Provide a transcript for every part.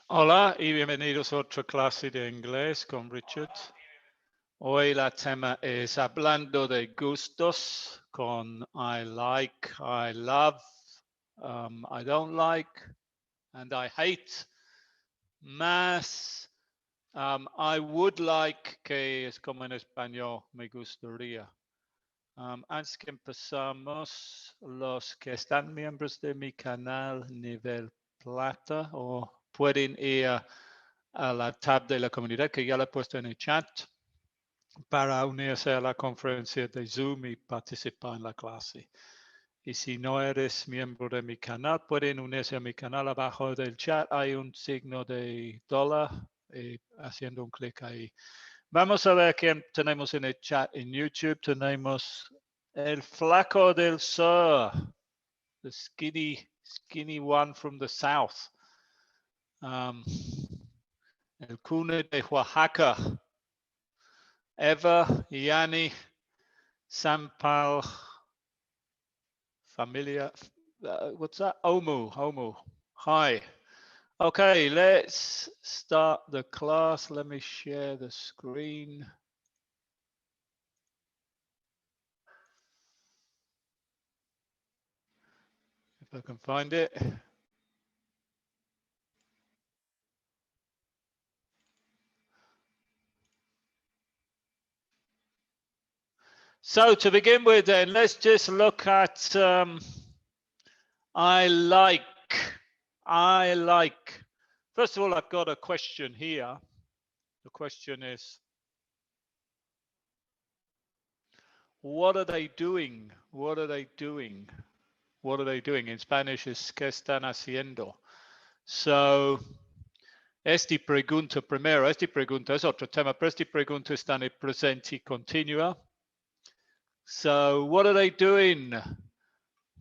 Hola y bienvenidos a otra clase de inglés con Richard. Hoy la tema es hablando de gustos con I like, I love, I don't like, and I hate. Más I would like, que es como en español, me gustaría. Antes que empezamos, los que están miembros de mi canal nivel plata o pueden ir a la tab de la comunidad que ya la he puesto en el chat para unirse a la conferencia de Zoom y participar en la clase. Y si no eres miembro de mi canal, pueden unirse a mi canal. Abajo del chat hay un signo de dólar haciendo un clic ahí. Vamos a ver quién tenemos en el chat en YouTube. Tenemos el flaco del sur, the skinny one from the south. El cune de Oaxaca. Eva, Yanni, Sampal, familia, what's that? Omu. Hi. Okay, let's start the class. Let me share the screen. If I can find it. So to begin with then, let's just look at I like. First of all, I've got a question here. The question is, what are they doing? What are they doing? What are they doing? In Spanish is ¿qué están haciendo? So, esta pregunta primero, esta pregunta es otro tema, pero esta pregunta está en el presente continua. So, what are they doing?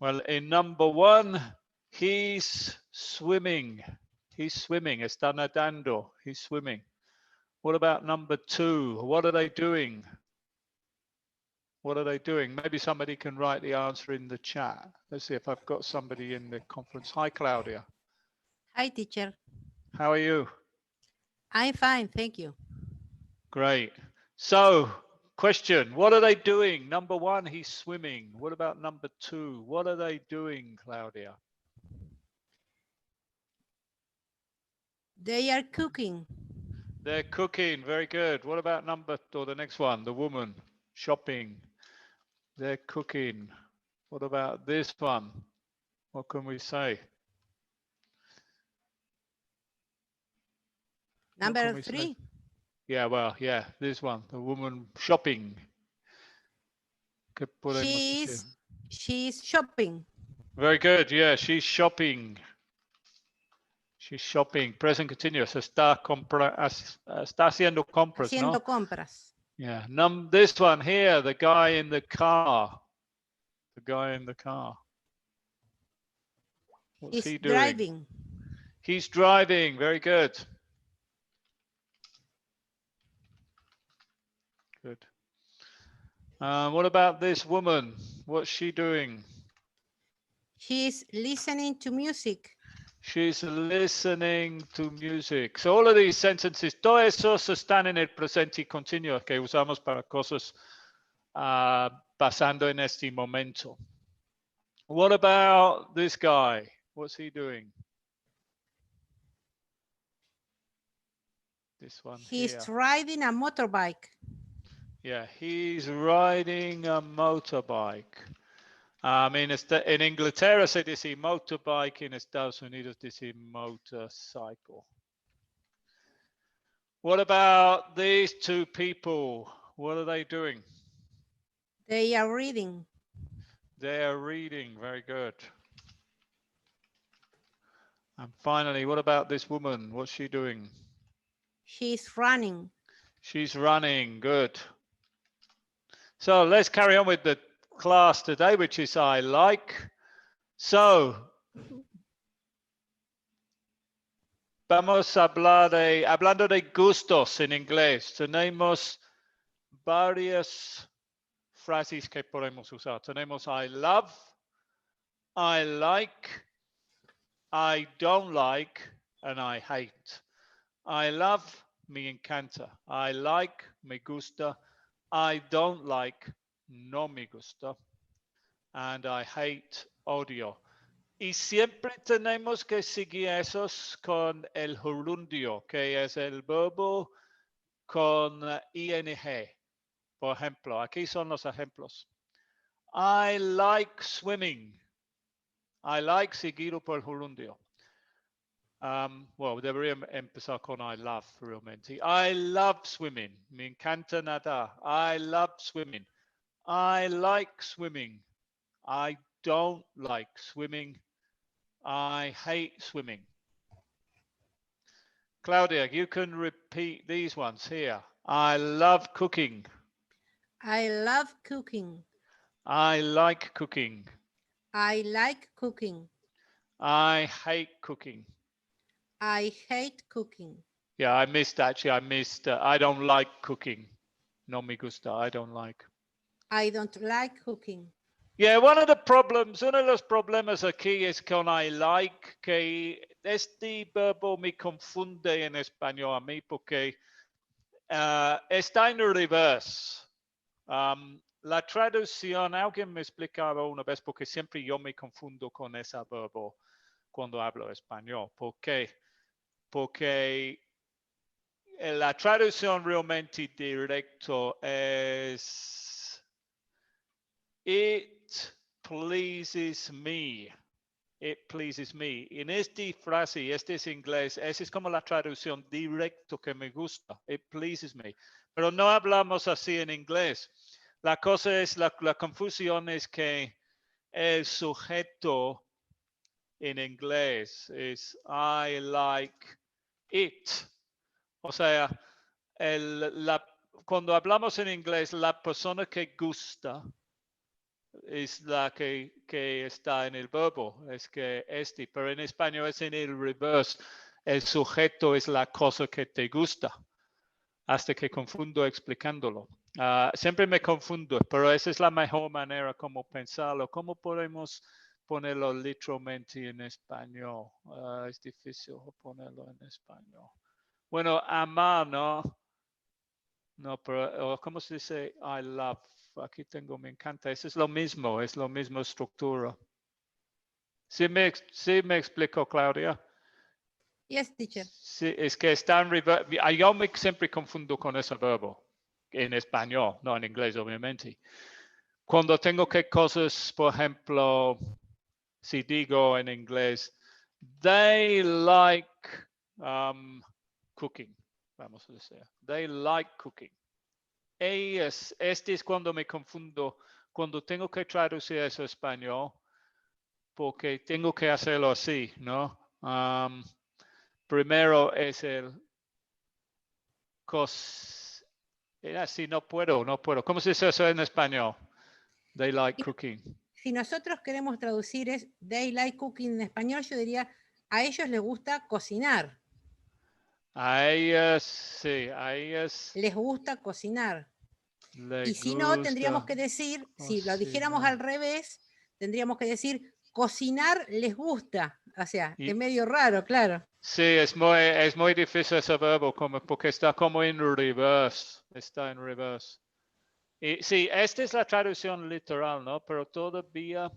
Well, in number one, he's swimming. He's swimming. Está nadando. He's swimming. What about number two? What are they doing? What are they doing? Maybe somebody can write the answer in the chat. Let's see if I've got somebody in the conference. Hi, Claudia. Hi, teacher. How are you? I'm fine, thank you. Great. So, question, what are they doing? Number one, he's swimming. What about number two? What are they doing, Claudia? They are cooking. They're cooking. Very good. What about the next one, the woman, shopping? They're cooking. What about this one? What can we say? Number three. Yeah, well, yeah, this one, the woman shopping. ¿Qué podemos decir? She's shopping. Very good. Yeah, she's shopping. She's shopping. Present continuous. Está haciendo compras, Haciendo ¿no? compras. Yeah. This one here, the guy in the car. The guy in the car. What's he doing? Driving. He's driving. Very good. Good. What about this woman? What's she doing? She's listening to music. She's listening to music. So all of these sentences, todos esos están en el presente continuo que usamos para cosas pasando en este momento. What about this guy? What's he doing? This one He's here. riding a motorbike. Yeah, he's riding a motorbike. En Inglaterra se dice motorbike, en Estados Unidos dice motorcycle. What about these two people? What are they doing? They are reading. They are reading. Very good. And finally, what about this woman? What's she doing? She's running. She's running. Good. So let's carry on with the class today, which is I like. So, vamos a hablar hablando de gustos en inglés. Tenemos varias frases que podemos usar. Tenemos I love, I like, I don't like, and I hate. I love, me encanta. I like, me gusta. I don't like, no me gusta. And I hate, odio. Y siempre tenemos que seguir esos con el gerundio, que es el verbo con ing. Por ejemplo, aquí son los ejemplos. I like swimming. I like seguido por el gerundio. Well, debería empezar con I love realmente. I love swimming. Me encanta nadar. I love swimming. I like swimming. I don't like swimming. I hate swimming. Claudia, you can repeat these ones here. I love cooking. I love cooking. I like cooking. I like cooking. I hate cooking. I hate cooking. Yeah, I missed actually. I missed. I don't like cooking. No me gusta. I don't like. I don't like cooking. Yeah, uno de los problemas aquí es con I like, que este verbo me confunde en español a mí porque está en reverse. La traducción, alguien me explicaba una vez porque siempre yo me confundo con ese verbo cuando hablo español. ¿Por qué? Porque la traducción realmente directo es It pleases me. It pleases me. En esta frase, este es inglés, esa es como la traducción directo que me gusta. It pleases me. Pero no hablamos así en inglés. La cosa es, la confusión es que el sujeto en inglés es I like it. O sea, cuando hablamos en inglés, la persona que gusta es la que está en el verbo, es que pero en español es en el reverse. El sujeto es la cosa que te gusta, hasta que confundo explicándolo. Siempre me confundo, pero esa es la mejor manera como pensarlo. ¿Cómo podemos ponerlo literalmente en español? Es difícil ponerlo en español. Bueno, amar, ¿no? No, pero ¿cómo se dice I love? Aquí tengo, me encanta. Eso es lo mismo estructura. ¿Sí me explico, Claudia? Yes, teacher. Sí, es que está en reverso. Yo me siempre confundo con ese verbo en español, no en inglés, obviamente. Cuando tengo que cosas, por ejemplo, si digo en inglés, they like cooking, vamos a decir. They like cooking. Este es cuando me confundo, cuando tengo que traducir eso a español, porque tengo que hacerlo así, ¿no? Primero es el así no puedo. ¿Cómo se dice eso en español? They like cooking. Si nosotros queremos traducir es they like cooking en español, yo diría a ellos les gusta cocinar. A ellas, sí, a ellas. Les gusta cocinar. Y si gusta no, tendríamos que decir, si lo dijéramos al revés, tendríamos que decir cocinar les gusta. O sea, es medio raro, claro. Sí, es muy difícil ese verbo porque está como en reverse. Está en reverse. Y sí, esta es la traducción literal, ¿no? Pero todavía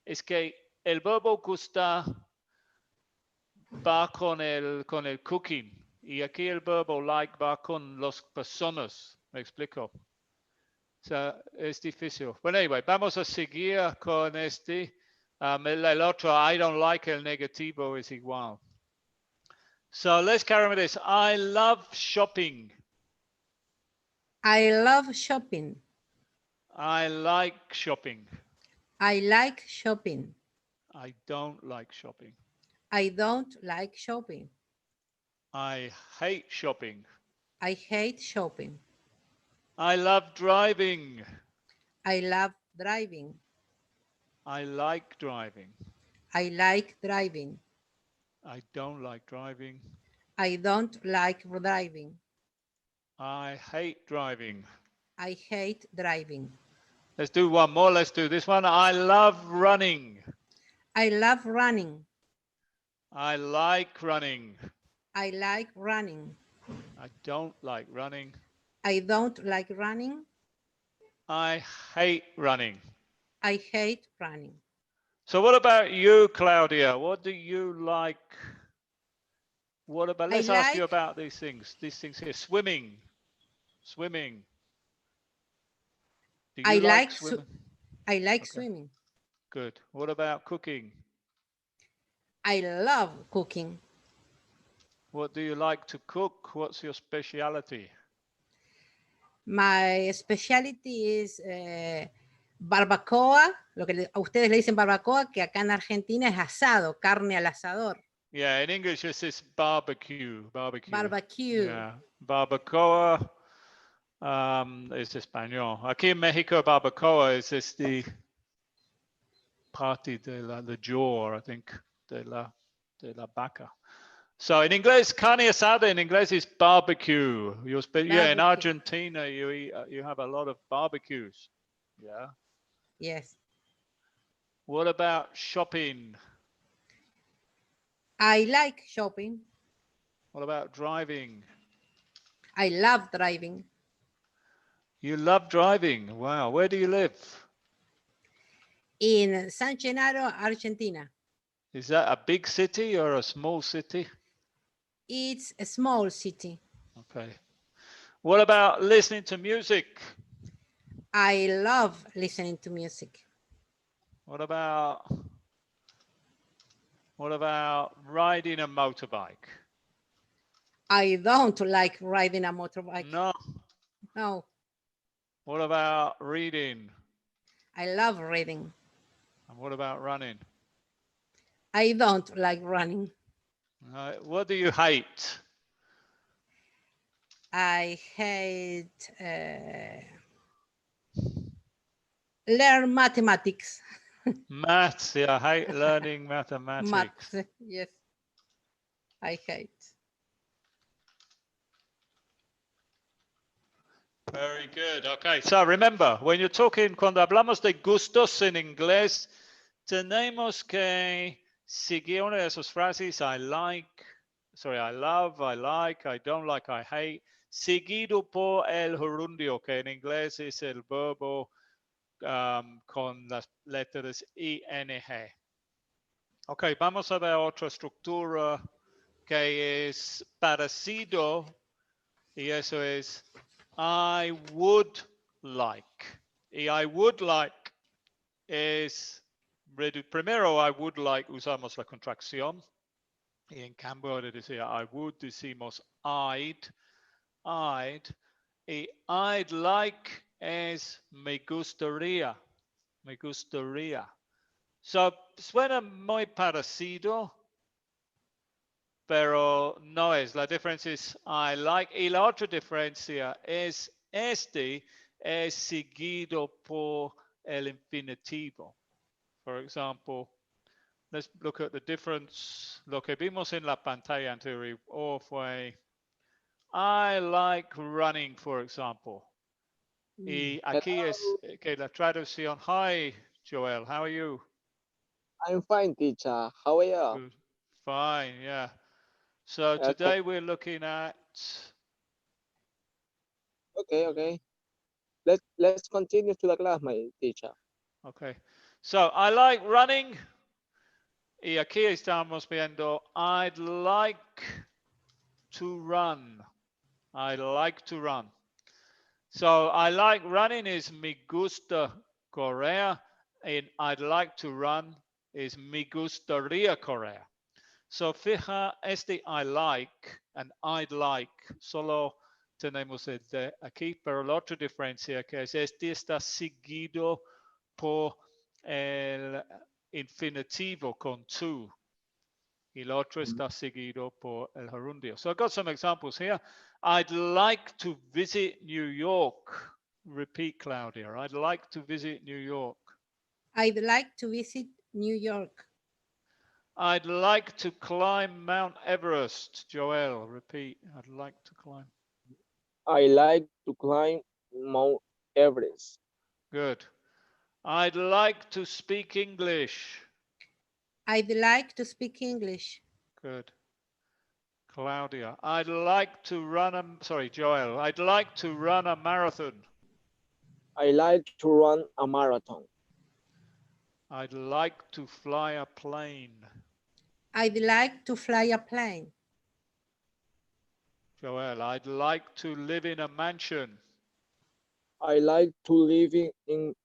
es que el verbo gusta va con el cooking. Y aquí el verbo like va con las personas. ¿Me explico? O sea, es difícil. Bueno, anyway, vamos a seguir con este. El otro, I don't like, el negativo es igual. So let's carry on with this. I love shopping. I love shopping. I like shopping. I like shopping. I don't like shopping. I don't like shopping. I hate shopping. I hate shopping. I love driving. I love driving. I like driving. I like driving. I don't like driving. I don't like driving. I hate driving. I hate driving. Let's do one more. Let's do this one. I love running. I love running. I like running. I like running. I don't like running. I don't like running. I hate running. I hate running. So what about you, Claudia? What do you like? What about, let's ask you about these things here. Swimming. Swimming. Do you like swimming? I like swimming. Good. What about cooking? I love cooking. What do you like to cook? What's your specialty? My specialty is barbacoa, lo que a ustedes le dicen barbacoa, que acá en Argentina es asado, carne al asador. Yeah, in English this is barbecue. Barbecue. Yeah, barbacoa es español. Aquí en México barbacoa es parte de the jaw, I think, de la vaca. So in inglés, carne asada in English is barbecue. Yeah, in Argentina you have a lot of barbecues. Yeah. Yes. What about shopping? I like shopping. What about driving? I love driving. You love driving. Wow. Where do you live? In San Gennaro, Argentina. Is that a big city or a small city? It's a small city. Okay. What about listening to music? I love listening to music. What about riding a motorbike? I don't like riding a motorbike. No. No. What about reading? I love reading. And what about running? I don't like running. What do you hate? I hate learn mathematics. Maths. Yeah, I hate learning mathematics. Maths, yes. I hate. Very good. Okay, so remember, when you're talking, cuando hablamos de gustos en inglés, tenemos que seguir una de esas frases, I love, I like, I don't like, I hate, seguido por el gerundio, que en inglés es el verbo con las letras ing. Ok, vamos a ver otra estructura que es parecido, y eso es I would like. Y I would like es, primero I would like usamos la contracción. Y en cambio de decir I would decimos I'd. Y I'd like es me gustaría. Me gustaría. So, suena muy parecido, pero no es. La diferencia es I like. Y la otra diferencia es este es seguido por el infinitivo. For example, let's look at the difference. Lo que vimos en la pantalla anterior fue I like running, for example. Y aquí es que la traducción. Hi, Joel, how are you? I'm fine, teacher. How are you? Good. Fine, yeah. So today we're looking at. Okay. Let's continue to the class, my teacher. Okay. So I like running. Y aquí estamos viendo I'd like to run. I like to run. So I like running is me gusta correr, and I'd like to run is me gustaría correr. So fija este I like and I'd like, solo tenemos el de aquí, pero la otra diferencia que es este está seguido por el infinitivo con to. Y el otro está seguido por el gerundio. So I've got some examples here. I'd like to visit New York. Repeat, Claudia. I'd like to visit New York. I'd like to visit New York. I'd like to climb Mount Everest. Joel, repeat. I'd like to climb. I like to climb Mount Everest. Good. I'd like to speak English. I'd like to speak English. Good. Claudia, I'd like to run a, sorry, Joel, I'd like to run a marathon. I like to run a marathon. I'd like to fly a plane. I'd like to fly a plane. Joel, I'd like to live in a mansion. I like to live in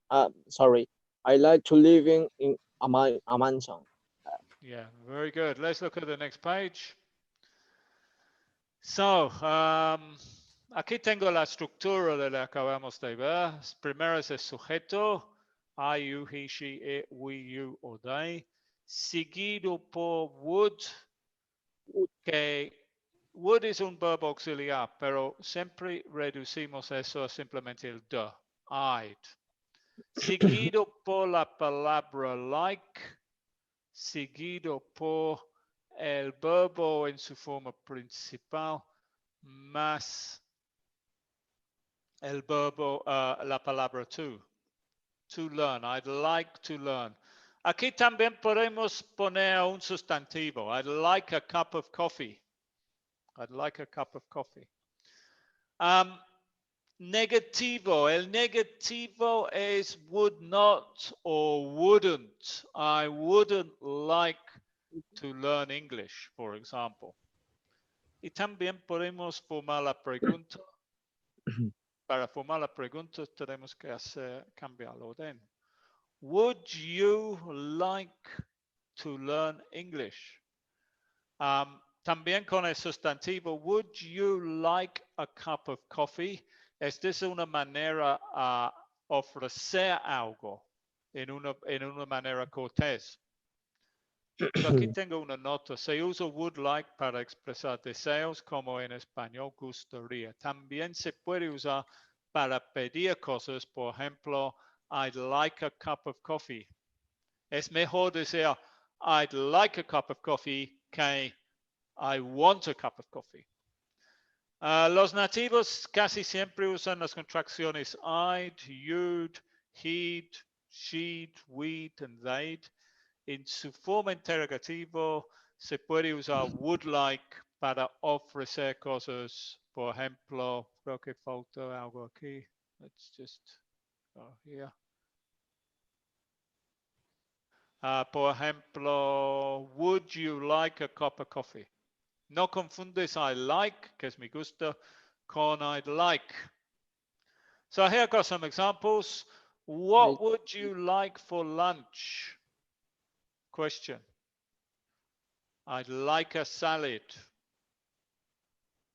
I like to live in a mansion. Yeah, very good. Let's look at the next page. So, aquí tengo la estructura de la que acabamos de ver. Primero es el sujeto, I, you, he, she, it, we, you or they, seguido por would, que would es un verbo auxiliar, pero siempre reducimos eso a simplemente el de, I'd. Seguido por la palabra like, seguido por el verbo en su forma principal, más el verbo, la palabra to learn. I'd like to learn. Aquí también podemos poner un sustantivo. I'd like a cup of coffee. I'd like a cup of coffee. Negativo. El negativo es would not or wouldn't. I wouldn't like to learn English, for example. Y también podemos formar la pregunta. Para formar la pregunta tenemos que cambiar el orden. Would you like to learn English? También con el sustantivo, would you like a cup of coffee? Esta es una manera a ofrecer algo en una manera cortés. So aquí tengo una nota. Se usa would like para expresar deseos como en español gustaría. También se puede usar para pedir cosas. Por ejemplo, I'd like a cup of coffee. Es mejor decir I'd like a cup of coffee que I want a cup of coffee. Los nativos casi siempre usan las contracciones I'd, you'd, he'd, she'd, we'd, and they'd. En su forma interrogativo se puede usar would like para ofrecer cosas. Por ejemplo, creo que falta algo aquí. Let's just go here. Por ejemplo, would you like a cup of coffee? No confundes I like, que es me gusta, con I'd like. So here got some examples. What would you like for lunch? Question. I'd like a salad.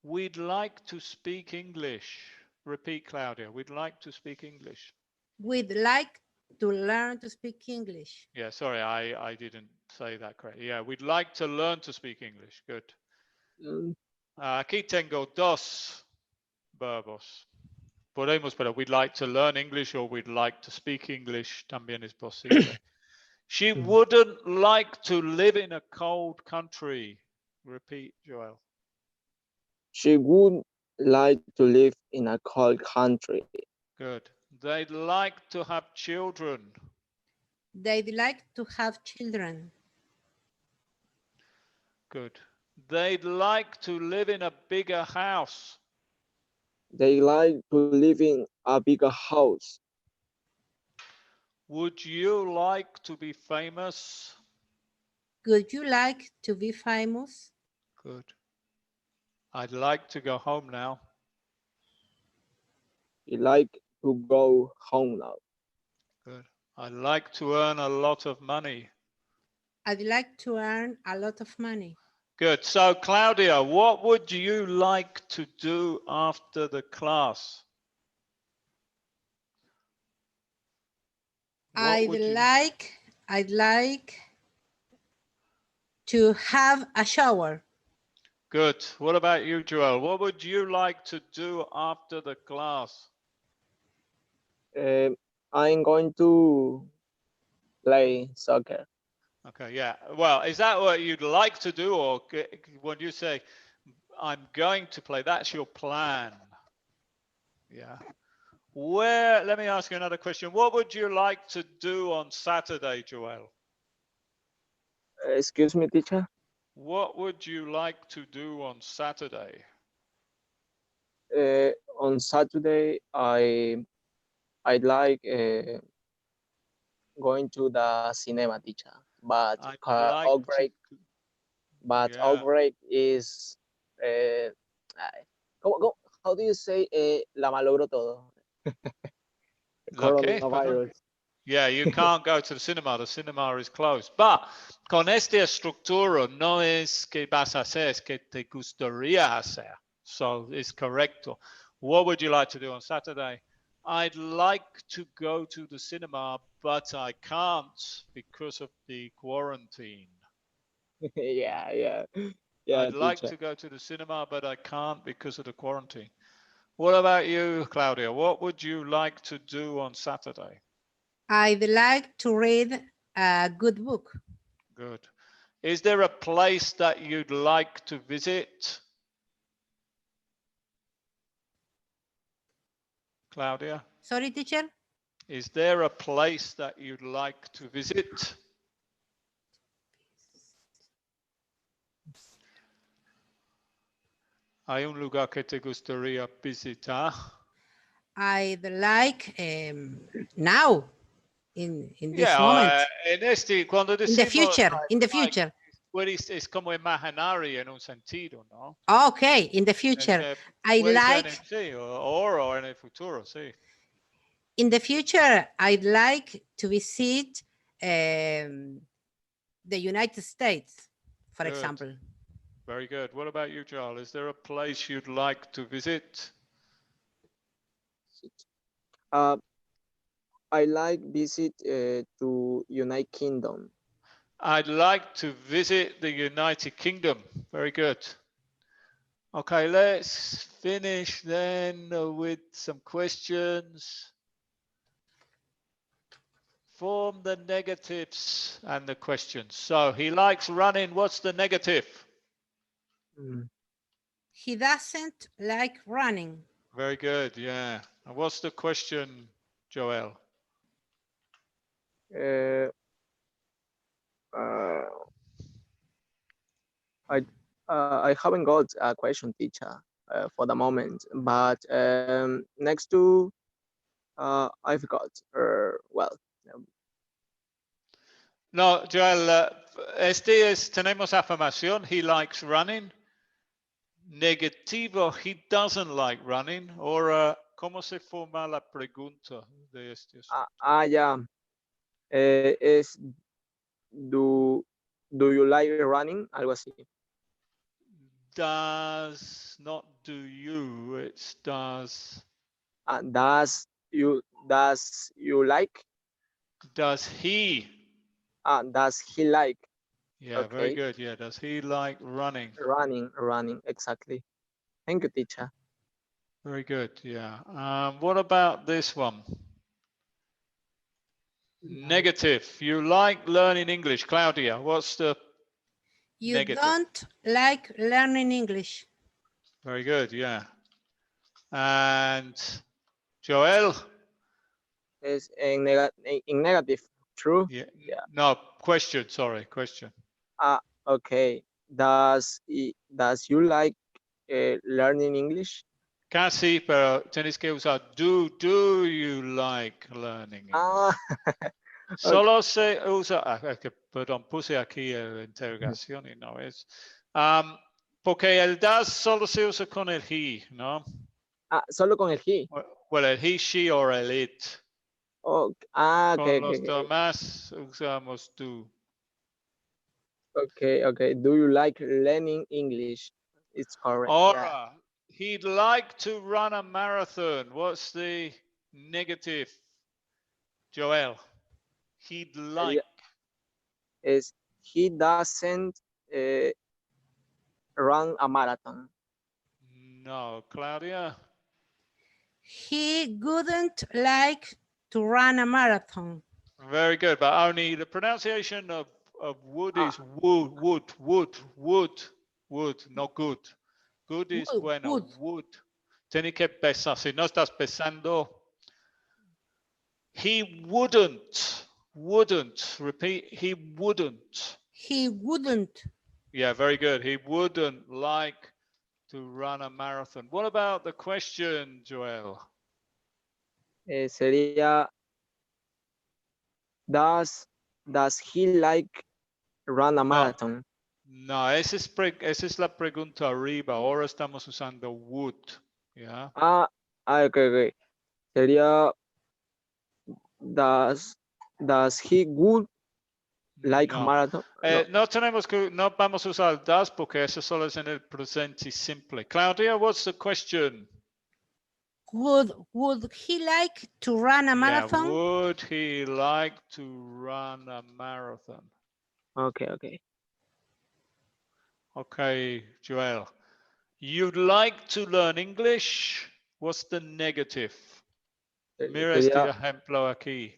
We'd like to speak English. Repeat, Claudia. We'd like to speak English. We'd like to learn to speak English. Yeah, sorry, I didn't say that correctly. Yeah, we'd like to learn to speak English. Good. Aquí tengo dos verbos. Podemos, pero we'd like to learn English or we'd like to speak English también es posible. She wouldn't like to live in a cold country. Repeat, Joel. She would like to live in a cold country. Good. They'd like to have children. They'd like to have children. Good. They'd like to live in a bigger house. They like to live in a bigger house. Would you like to be famous? Would you like to be famous? Good. I'd like to go home now. You like to go home now. Good. I'd like to earn a lot of money. I'd like to earn a lot of money. Good. So, Claudia, what would you like to do after the class? I'd like to have a shower. Good. What about you, Joel? What would you like to do after the class? I'm going to play soccer. Okay, yeah. Well, is that what you'd like to do, or when you say, I'm going to play, that's your plan? Yeah. Let me ask you another question. What would you like to do on Saturday, Joel? Excuse me, teacher? What would you like to do on Saturday? On Saturday, I'd like going to the cinema, teacher. But I'd like outbreak, yeah. outbreak is how do you say la malogro todo? Okay, Coronavirus. yeah, you can't go to the cinema is closed. But con esta estructura no es que vas a hacer, es que te gustaría hacer. So it's correcto. What would you like to do on Saturday? I'd like to go to the cinema, but I can't because of the quarantine. yeah, I'd like teacher. to go to the cinema, but I can't because of the quarantine. What about you, Claudia? What would you like to do on Saturday? I'd like to read a good book. Good. Is there a place that you'd like to visit? Claudia? Sorry, teacher? Is there a place that you'd like to visit? ¿Hay un lugar que te gustaría visitar? I'd like now, in this moment. En este, cuando In the decimos future, in the like, future. es como imaginario en un sentido, ¿no? Okay, in the future. I'd like, sí, o en el futuro, sí. in the future, I'd like to visit the United States, for Good. example. Very good. What about you, Joel? Is there a place you'd like to visit? I like visit to United Kingdom. I'd like to visit the United Kingdom. Very good. Okay, let's finish then with some questions. Form the negatives and the questions. So he likes running. What's the negative? He doesn't like running. Very good, yeah. And what's the question, Joel? I haven't got a question, teacher, for the moment. But next to I've got well. No, Joel, tenemos afirmación. He likes running. Negativo, he doesn't like running. Or, ¿cómo se forma la pregunta de este? Ya. Es do you like running? Algo así. Does, not do you, it's does. Does you like? Does he? Does he like? Yeah, okay. Very good. Yeah, does he like running? Running, exactly. Thank you, teacher. Very good. Yeah. What about this one? Negative. You like learning English, Claudia. What's the negative? You don't like learning English. Very good. Yeah. And Joel? Is in negative. True. Yeah. No, question. Sorry, question. Okay. Does you like learning English? Casi, pero tienes que usar do you like learning English? Solo se usa, perdón, puse aquí la interrogación y no es. Porque el does solo se usa con el he, ¿no? Solo con el he. Well, el he, she o el it. Okay. Con los demás usamos do. Okay. Do you like learning English? It's correct. Alright. He'd like to run a marathon. What's the negative, Joel? He'd like. Is he doesn't run a marathon. No, Claudia? He wouldn't like to run a marathon. Very good, but only the pronunciation of wood is wood, not good. Good is bueno, wood. Tienes que pesar, si no estás pesando. He wouldn't, repeat, he wouldn't. He wouldn't. Yeah, very good. He wouldn't like to run a marathon. What about the question, Joel? Sería, does he like run a No, marathon? no, esa es la pregunta arriba. Ahora estamos usando would. Yeah. Okay. Sería, does he would like a No. marathon? No. No vamos a usar das porque eso solo es en el presente simple. Claudia, what's the question? Would he like to run a marathon? Yeah, would he like to run a marathon? Okay. Okay, Joel. You'd like to learn English? What's the negative? Mira este Sería, ejemplo aquí.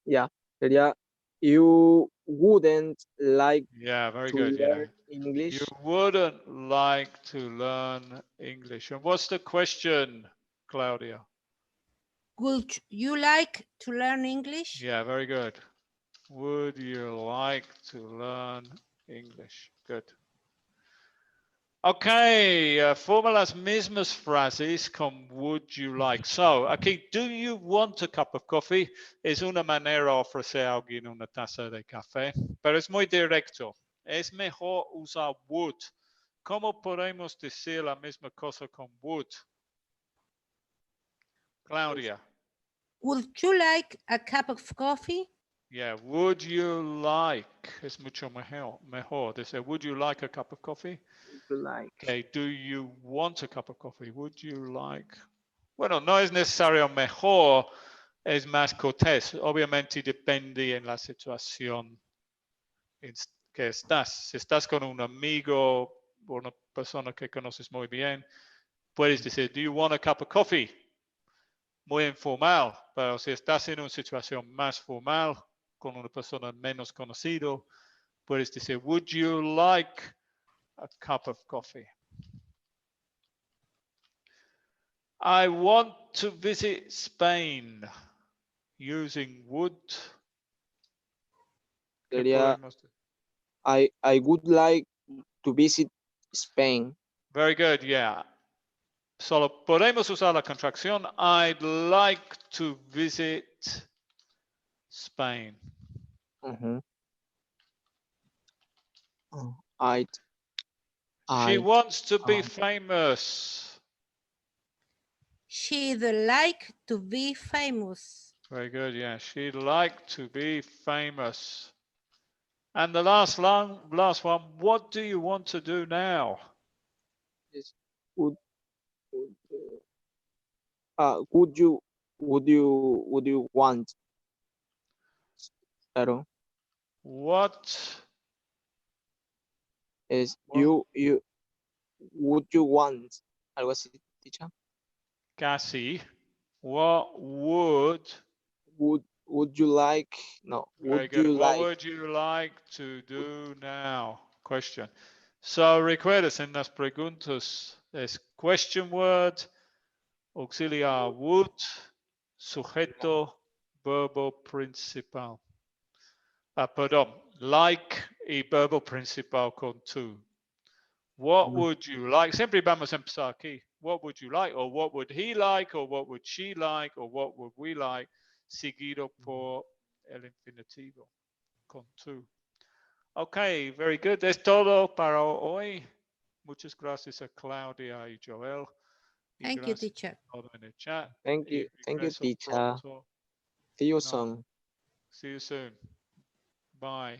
yeah. Sería, you wouldn't like Yeah, very to good. learn Yeah. English? You wouldn't like to learn English. And what's the question, Claudia? Would you like to learn English? Yeah, very good. Would you like to learn English? Good. Okay, forma las mismas frases con would you like. So, aquí, do you want a cup of coffee? Es una manera de ofrecer a alguien una taza de café, pero es muy directo. Es mejor usar would. ¿Cómo podemos decir la misma cosa con would? Claudia. Would you like a cup of coffee? Yeah, would you like? Es mucho mejor. Dice, would you like a cup of coffee? Like. Okay, do you want a cup of coffee? Would you like? Bueno, no es necesario mejor, es más cortés. Obviamente depende en la situación en que estás. Si estás con un amigo o una persona que conoces muy bien, puedes decir, do you want a cup of coffee? Muy informal, pero si estás en una situación más formal, con una persona menos conocido, puedes decir, would you like a cup of coffee? I want to visit Spain using would. Sería, I would like to visit Spain. Very good, yeah. Solo podemos usar la contracción. I'd like to visit Spain. She wants to be famous. She'd like to be famous. Very good, yeah. She'd like to be famous. And the last one, what do you want to do now? Would you want? Pero What es Well- you would you want? Algo así, teacher. Cassie, what would you like? No. Very good. What would you like to do now? Question. So recuerdes en las preguntas es question word, auxiliar would, sujeto, verbo principal. Perdón, like y verbo principal con to. What would you like? Siempre vamos a empezar aquí. What would you like? Or what would he like? Or what would she like? Or what would we like? Seguido por el infinitivo con to. Okay, very good. Es todo para hoy. Muchas gracias a Claudia y Joel. Thank you, teacher. En el chat. Thank you, teacher. Pronto. See you soon. See you soon. Bye.